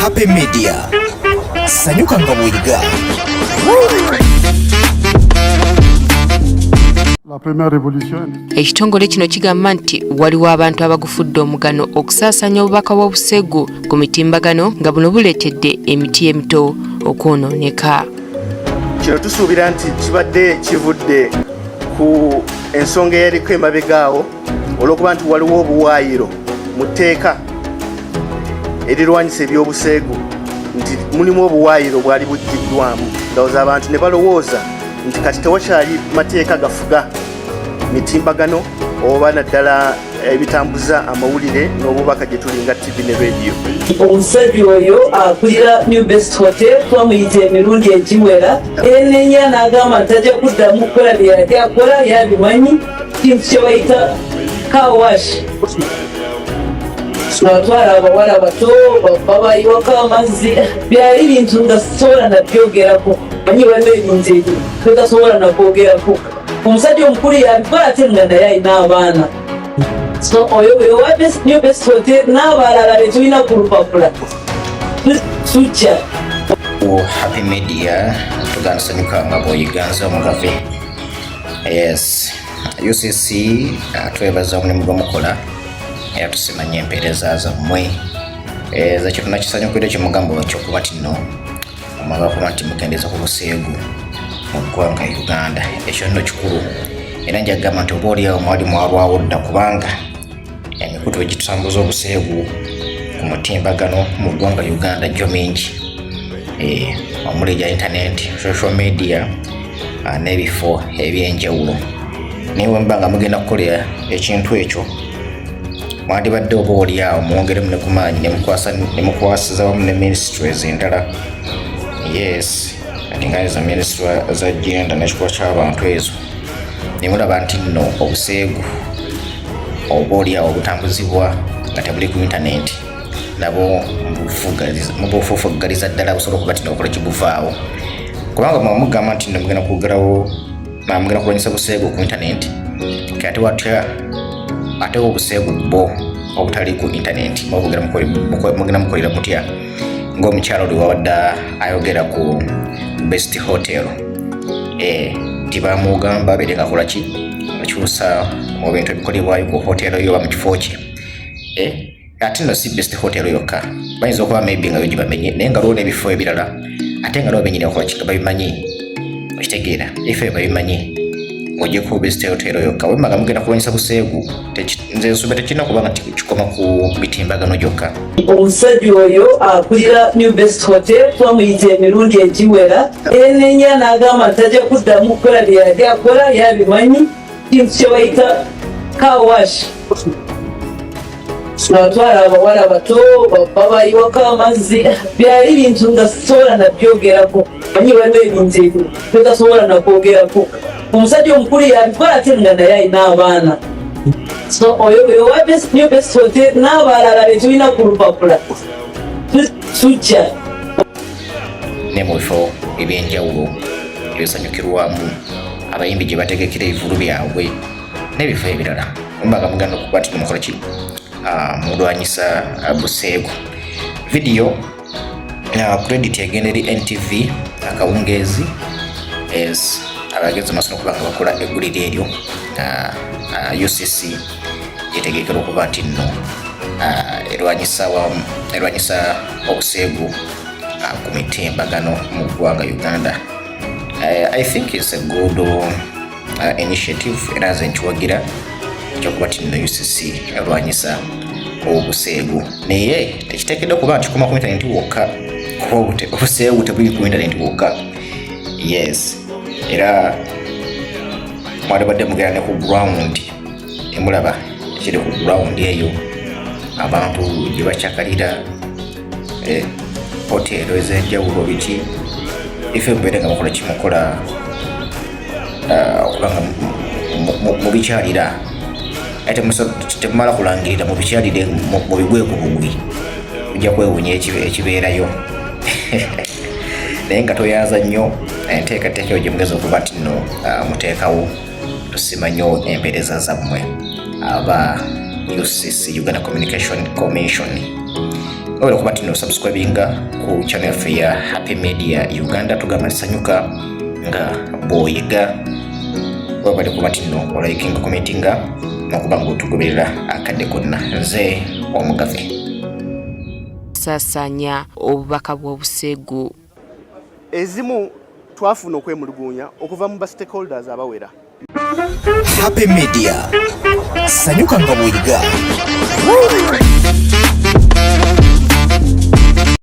Happy Media. Sanyuka nga bw'oyiga. Ekitongole kino kigamba nti waliwo abantu abagufudde omugano okusaasanya obubaka bw'obuseegu ku mitimbagano nga buno buleetedde emiti emito okwonooneka. Kino tusuubira nti kibadde kivudde ku ensonga eyariko emabegaawo olw'okuba nti waliwo obuwaayiro mu tteeka erirwanyisa ebyobuseegu nti mulimu obuwaayiro bwali buggiddwamu ndowooza abantu ne balowooza nti kati tewakyali mateeka gafuga mitimbagano oba naddala ebitambuza amawulire n'obubaka gye tulinga TV ne radio. Omusajja oyo akulira New Best Hotel twamuyita emirundi egiwera enenya n'agamba tajja kuddamu kukola bye yali akola yabimanyi kintu kye bayita car wash. Twatwala abawala bato babayiwako amazzi byali bintu nga sobola nabyogerako manyi waliwo ebintu ebyo totasobola nakwogerako. Omusajja omukulu yabikola ate nga naye alina abaana. So oyo wa New Best Hotel n'abalala be tulina ku lupapula tujja. Happy Media tugansanyuka nga bw'oyiganza omugabe. Yes, UCC twebaza omulimu gw'omukola era tusimanye empeereza zammwe zakyo tunakisanyukira ekimugamba ky'okuba tino omwagakuba nti mukendeeza ku buseegu mu ggwanga Uganda. Ekyo nno kikulu era njagamba nti oba oliawo mwali mwalwawo dda kubanga emikutu egitutambuza obuseegu ku mutimbagano mu ggwanga Uganda gyo mingi omuli gya internet, social media n'ebifo ebyenjawulo. Naye bwe muba nga mugenda kukolera ekintu ekyo mwandibadde oba oliawo mwongeremu ne ku maanyi ne mukwasiza wamu ne ministries endala. Yes, ati nga ezo ministry za gender n'ekikuba ky'abantu ezo ne mulaba nti nno obuseegu oba oliawo obutambuzibwa nga tebuli ku internet nabo mubufufuggaliza ddala busobola okuba tino okola kibuvaawo kubanga mwamugamba nti nno mugenda kugerawo mugenda kulwanyisa buseegu ku internet kati watya ate obuseegu bwo obutali ku internet mugenda mukolera mutya ng'omukyalo oli wawadde ayogera ku Best Hotel tibamugamba abeere nga kola ki akyusa mu bintu ebikolebwayo ku hotelo yo oba mu kifo kye ate nno si Best Hotel yokka bayinza okuba maybe nga yo gibamenye naye nga lwona ebifo ebirala ate nga lwo benyini okola ki babimanyi okitegeera ebifo babimanyi ng'ogyeko Best Hotel yokka wemba nga mugenda kulwanyisa buseegu nze nsumba tekirina kuba nga kikoma ku mitimbagano gyokka. Omusajja oyo akulira New Best Hotel twamuyita emirundi egiwera enenya n'agamba tajja kuddamu kukola bye yali akola yabimanyi kintu kye bayita car wash. Twatwala abawala bato babayiwako amazzi byali bintu nga sobola nabyogerako manyi waliwo ebintu ebyo totasobola nakwogerako. Omusajja omukulu yabikola ate nga naye alina abaana. So oyo wa New Best Hotel n'abalala be tulina ku lupapula tujja. Ne mu bifo ebyenjawulo ebisanyukirwamu abayimbi gye bategekera ebivulu byabwe n'ebifo ebirala mbaga mugenda okuba nti mukola ki mulwanyisa buseegu. Video credit egenda eri NTV akawungeezi abagenzi maaso n'okuba nga bakola eggulire eryo UCC yetegekera okuba nti nno erwanyisa obuseegu ku mitimbagano mu ggwanga Uganda. I think it's a good initiative era nze nkiwagira ekyokuba nti nno UCC erwanyisa obuseegu naye tekiteekedde okuba nti kikoma ku internet wokka kuba obuseegu tebuli ku internet wokka. Yes, era mwalibadde mugenda ne ku ground emulaba ekiri ku ground eyo abantu gye bakyakalira hotelo ez'enjawulo biki ife mubeere nga mukola kimukola okuba nga mubikyalira ate temumala kulangirira mubikyalire mubigwe ku bugwi bijja kwewunya ekibeerayo naye nga toyanza nnyo enteekateeka eyo gye mugeza okuba nti nno muteekawo tusimanyo empeereza zammwe aba UCC Uganda Communication Commission Oba kuba tino subscribinga ku channel yaffe ya Happy Media Uganda tugamba sanyuka nga bw'oyiga. Oba kuba tino olikinga commentinga nokuba ng'otugoberera akadde konna. Nze Omugavi. Sasanya obubaka bw'obuseegu. Ezimu twafuna okwemulugunya okuva mu ba stakeholders abawera. Happy Media. Sanyuka nga bw'oyiga.